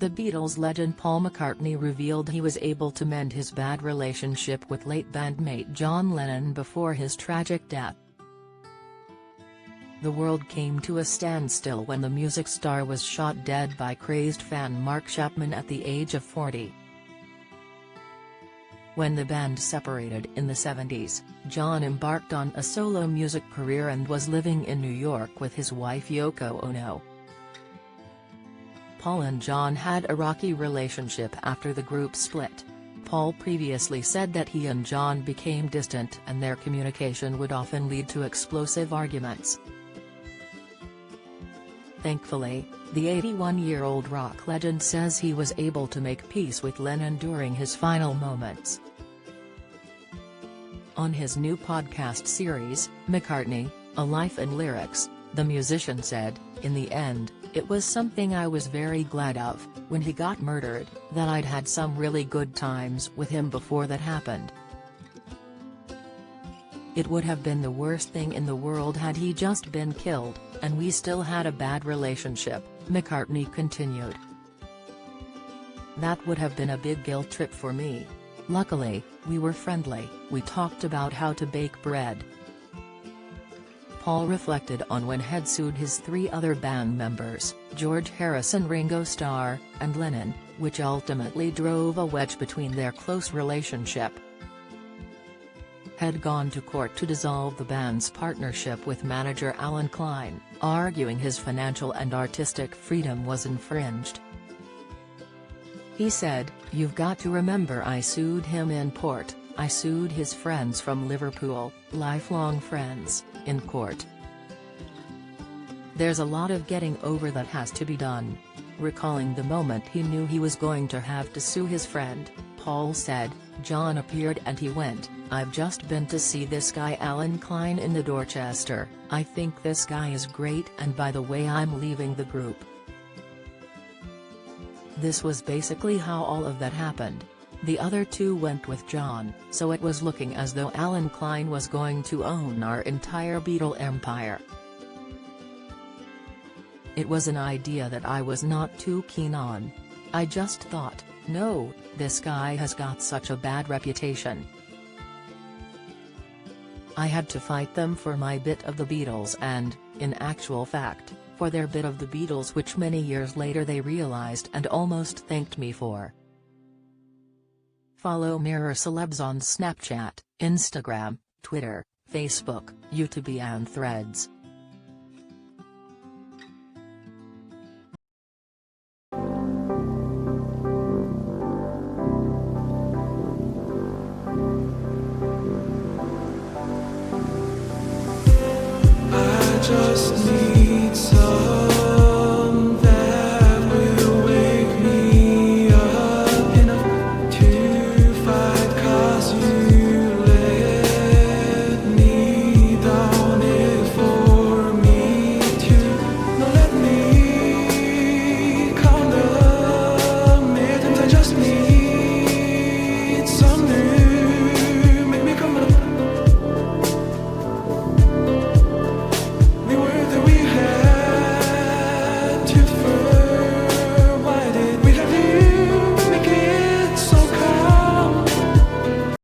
The Beatles legend Paul McCartney revealed he was able to mend his bad relationship with late bandmate John Lennon before his tragic death. The world came to a standstill when the music star was shot dead by crazed fan Mark Chapman at the age of 40. When the band separated in the 70s, John embarked on a solo music career and was living in New York with his wife Yoko Ono. Paul and John had a rocky relationship after the group split. Paul previously said that he and John became distant and their communication would often lead to explosive arguments. Thankfully, the 81-year-old rock legend says he was able to make peace with Lennon during his final moments. On his new podcast series, McCartney, A Life and Lyrics, the musician said, "In the end, it was something I was very glad of, when he got murdered, that I'd had some really good times with him before that happened. It would have been the worst thing in the world had he just been killed, and we still had a bad relationship," McCartney continued. "That would have been a big guilt trip for me. Luckily, we were friendly, we talked about how to bake bread." Paul reflected on when he'd sued his three other band members, George Harrison, Ringo Starr, and Lennon, which ultimately drove a wedge between their close relationship. Had gone to court to dissolve the band's partnership with manager Alan Klein, arguing his financial and artistic freedom was infringed. He said, "You've got to remember I sued him in court, I sued his friends from Liverpool, lifelong friends, in court. There's a lot of getting over that has to be done." Recalling the moment he knew he was going to have to sue his friend, Paul said, "John appeared and he went, 'I've just been to see this guy Alan Klein in the Dorchester, I think this guy is great, and by the way I'm leaving the group.'" This was basically how all of that happened. The other two went with John, so it was looking as though Alan Klein was going to own our entire Beatle empire. It was an idea that I was not too keen on. I just thought, no, this guy has got such a bad reputation. I had to fight them for my bit of the Beatles and, in actual fact, for their bit of the Beatles, which many years later they realized and almost thanked me for. Follow Mirror Celebs on Snapchat, Instagram, Twitter, Facebook, YouTube and Threads. I just need